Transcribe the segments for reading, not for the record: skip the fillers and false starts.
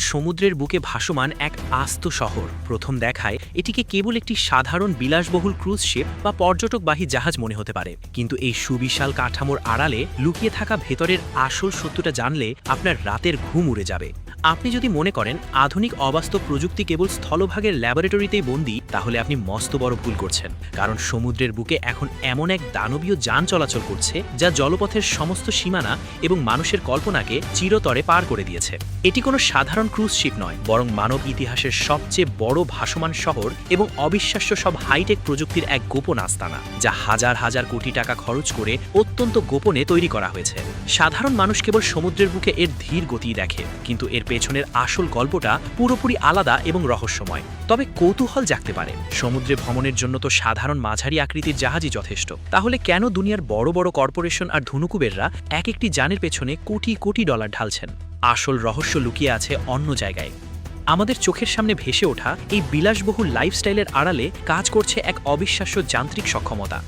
সমুদ্রের বুকে ভাসমান এক আস্ত শহর। প্রথম দেখায় এটিকে কেবল একটি সাধারণ বিলাসবহুল ক্রুজ শিপ বা পর্যটকবাহী জাহাজ মনে হতে পারে, কিন্তু এই সুবিশাল কাঠামোর আড়ালে লুকিয়ে থাকা ভেতরের আসল সত্যটা জানলে আপনার রাতের ঘুম উড়ে যাবে। আপনি যদি মনে করেন আধুনিক অবাস্তব প্রযুক্তি কেবল স্থলভাগের ল্যাবরেটরিতেই বন্দী, তাহলে আপনি মস্ত বড় ভুল করছেন। কারণ সমুদ্রের বুকে এখন এমন এক দানবীয় যান চলাচল করছে যা জলপথের সমস্ত সীমানা এবং মানুষের কল্পনাকে চিরতরে পার করে দিয়েছে। এটি কোনো সাধারণ ক্রুজ শিপ নয়, বরং মানব ইতিহাসের সবচেয়ে বড় ভাসমান শহর এবং অবিশ্বাস্য সব হাইটেক প্রযুক্তির এক গোপন আস্তানা, যা হাজার হাজার কোটি টাকা খরচ করে অত্যন্ত গোপনে তৈরি করা হয়েছে। সাধারণ মানুষ কেবল সমুদ্রের বুকে এর ধীর গতি দেখে, কিন্তু এর পেছনের আসল গল্পটা পুরোপুরি আলাদা এবং রহস্যময়। তবে কৌতূহল জাগতে পারে, সমুদ্রে ভ্রমণের জন্য তো সাধারণ মাঝারি আকৃতির জাহাজই যথেষ্ট। তাহলে কেন দুনিয়ার বড় বড় কর্পোরেশন আর ধনুকুবেররা এক একটি যানের পেছনে কোটি কোটি ডলার ঢালছেন? আসল রহস্য লুকিয়ে আছে অন্য জায়গায়। আমাদের চোখের সামনে ভেসে ওঠা এই বিলাসবহুল লাইফস্টাইলের আড়ালে কাজ করছে এক অবিশ্বাস্য যান্ত্রিক সক্ষমতা।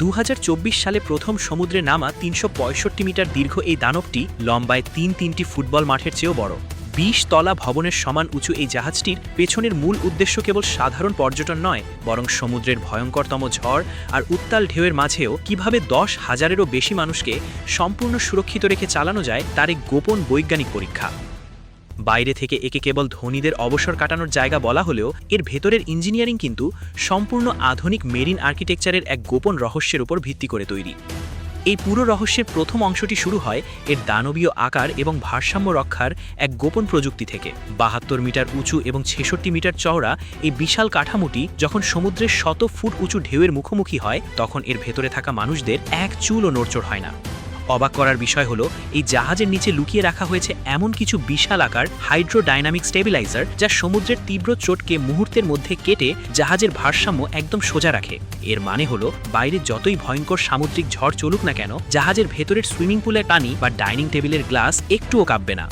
2024 সালে প্রথম সমুদ্রে নামা 365 মিটার দীর্ঘ এই দানবটি লম্বায় তিনটি ফুটবল মাঠের চেয়েও বড়। 20 তলা ভবনের সমান উঁচু এই জাহাজটির পেছনের মূল উদ্দেশ্য কেবল সাধারণ পর্যটন নয়, বরং সমুদ্রের ভয়ঙ্করতম ঝড় আর উত্তাল ঢেউয়ের মাঝেও কিভাবে 10,000-এরও বেশি মানুষকে সম্পূর্ণ সুরক্ষিত রেখে চালানো যায় তার এক গোপন বৈজ্ঞানিক পরীক্ষা। বাইরে থেকে একে কেবল ধনীদের অবসর কাটানোর জায়গা বলা হলেও এর ভেতরের ইঞ্জিনিয়ারিং কিন্তু সম্পূর্ণ আধুনিক মেরিন আর্কিটেকচারের এক গোপন রহস্যের উপর ভিত্তি করে তৈরি। এই পুরো রহস্যের প্রথম অংশটি শুরু হয় এর দানবীয় আকার এবং ভারসাম্য রক্ষার এক গোপন প্রযুক্তি থেকে। 72 মিটার উঁচু এবং 66 মিটার চওড়া এই বিশাল কাঠামোটি যখন সমুদ্রের 100 ফুট উঁচু ঢেউয়ের মুখোমুখি হয়, তখন এর ভেতরে থাকা মানুষদের এক চুলও নড়চড় হয় না। অবাক করার বিষয় হলো, এই জাহাজের নিচে লুকিয়ে রাখা হয়েছে এমন কিছু বিশাল আকার হাইড্রোডাইনামিক স্টেবিলাইজার, যা সমুদ্রের তীব্র চোটকে মুহূর্তের মধ্যে কেটে জাহাজের ভারসাম্য একদম সোজা রাখে। এর মানে হলো, বাইরে যতই ভয়ঙ্কর সামুদ্রিক ঝড় চলুক না কেন, জাহাজের ভেতরের সুইমিং পুলের পানি বা ডাইনিং টেবিলের গ্লাস একটুও কাঁপবে না।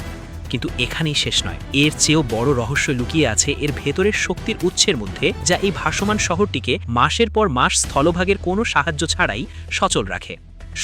কিন্তু এখানেই শেষ নয়, এর চেয়েও বড় রহস্য লুকিয়ে আছে এর ভেতরের শক্তির উৎসের মধ্যে, যা এই ভাসমান শহরটিকে মাসের পর মাস স্থলভাগের কোনো সাহায্য ছাড়াই সচল রাখে।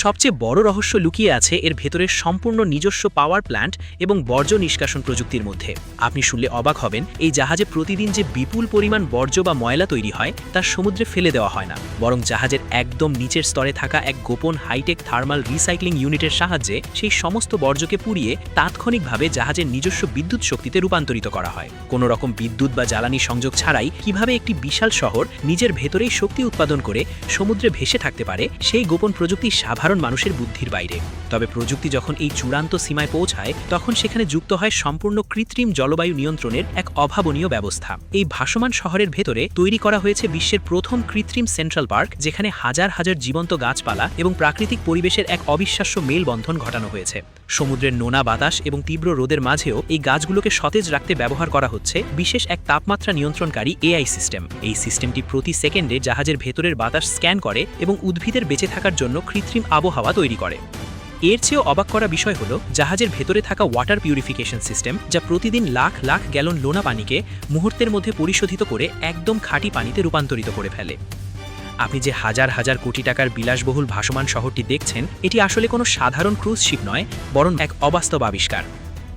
সবচেয়ে বড় রহস্য লুকিয়ে আছে এর ভেতরের সম্পূর্ণ নিজস্ব পাওয়ার প্ল্যান্ট এবং বর্জ্য নিষ্কাশন প্রযুক্তির মধ্যে। আপনি শুনলে অবাক হবেন, এই জাহাজে প্রতিদিন যে বিপুল পরিমাণ বর্জ্য বা ময়লা তৈরি হয় তা সমুদ্রে ফেলে দেওয়া হয় না, বরং জাহাজের একদম নিচের স্তরে থাকা এক গোপন হাইটেক থার্মাল রিসাইক্লিং ইউনিটের সাহায্যে সেই সমস্ত বর্জ্যকে পুড়িয়ে তাৎক্ষণিকভাবে জাহাজের নিজস্ব বিদ্যুৎ শক্তিতে রূপান্তরিত করা হয়। কোনো রকম বিদ্যুৎ বা জ্বালানি সংযোগ ছাড়াই কিভাবে একটি বিশাল শহর নিজের ভেতরেই শক্তি উৎপাদন করে সমুদ্রে ভেসে থাকতে পারে, সেই গোপন প্রযুক্তি সাধারণ মানুষের বুদ্ধির বাইরে। তবে প্রযুক্তি যখন এই চূড়ান্ত সীমায় পৌঁছায়, তখন সেখানে যুক্ত হয় সম্পূর্ণ কৃত্রিম জলবায়ু নিয়ন্ত্রণের এক অভাবনীয় ব্যবস্থা। এই ভাসমান শহরের ভেতরে তৈরি করা হয়েছে বিশ্বের প্রথম কৃত্রিম সেন্ট্রাল পার্ক, যেখানে হাজার হাজার জীবন্ত গাছপালা এবং প্রাকৃতিক পরিবেশের এক অবিশ্বাস্য মেলবন্ধন ঘটানো হয়েছে। সমুদ্রের নোনা বাতাস এবং তীব্র রোদের মাঝেও এই গাছগুলোকে সতেজ রাখতে ব্যবহার করা হচ্ছে বিশেষ এক তাপমাত্রা নিয়ন্ত্রণকারী এআই সিস্টেম। এই সিস্টেমটি প্রতি সেকেন্ডে জাহাজের ভেতরের বাতাস স্ক্যান করে এবং উদ্ভিদের বেঁচে থাকার জন্য কৃত্রিম আবহাওয়া তৈরি করে। এর চেয়েও অবাক করা বিষয় হলো, জাহাজের ভেতরে থাকা ওয়াটার পিউরিফিকেশন সিস্টেম, যা প্রতিদিন লাখ লাখ গ্যালন লোনা পানিকে মুহূর্তের মধ্যে পরিশোধিত করে একদম খাঁটি পানিতে রূপান্তরিত করে ফেলে। আপনি যে হাজার হাজার কোটি টাকার বিলাসবহুল ভাসমান শহরটি দেখছেন, এটি আসলে কোনো সাধারণ ক্রুজ শিপ নয়, বরং এক অবাস্তব আবিষ্কার।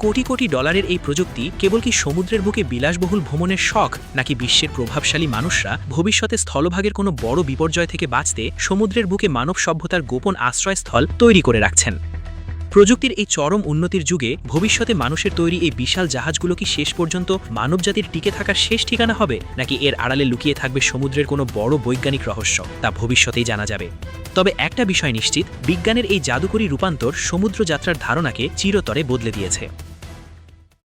কোটি কোটি ডলারের এই প্রযুক্তি কেবল কি সমুদ্রের বুকে বিলাসবহুল ভ্রমণের শখ, নাকি বিশ্বের প্রভাবশালী মানুষরা ভবিষ্যতে স্থলভাগের কোনো বড় বিপর্যয় থেকে বাঁচতে সমুদ্রের বুকে মানব সভ্যতার গোপন আশ্রয়স্থল তৈরি করে রাখছেন? প্রযুক্তির এই চরম উন্নতির যুগে ভবিষ্যতে মানুষের তৈরি এই বিশাল জাহাজগুলো কি শেষ পর্যন্ত মানবজাতির টিকে থাকার শেষ ঠিকানা হবে, নাকি এর আড়ালে লুকিয়ে থাকবে সমুদ্রের কোনো বড় বৈজ্ঞানিক রহস্য? তা ভবিষ্যতেই জানা যাবে। তবে একটা বিষয় নিশ্চিত, বিজ্ঞানের এই জাদুকরী রূপান্তর সমুদ্র যাত্রার ধারণাকে চিরতরে বদলে দিয়েছে।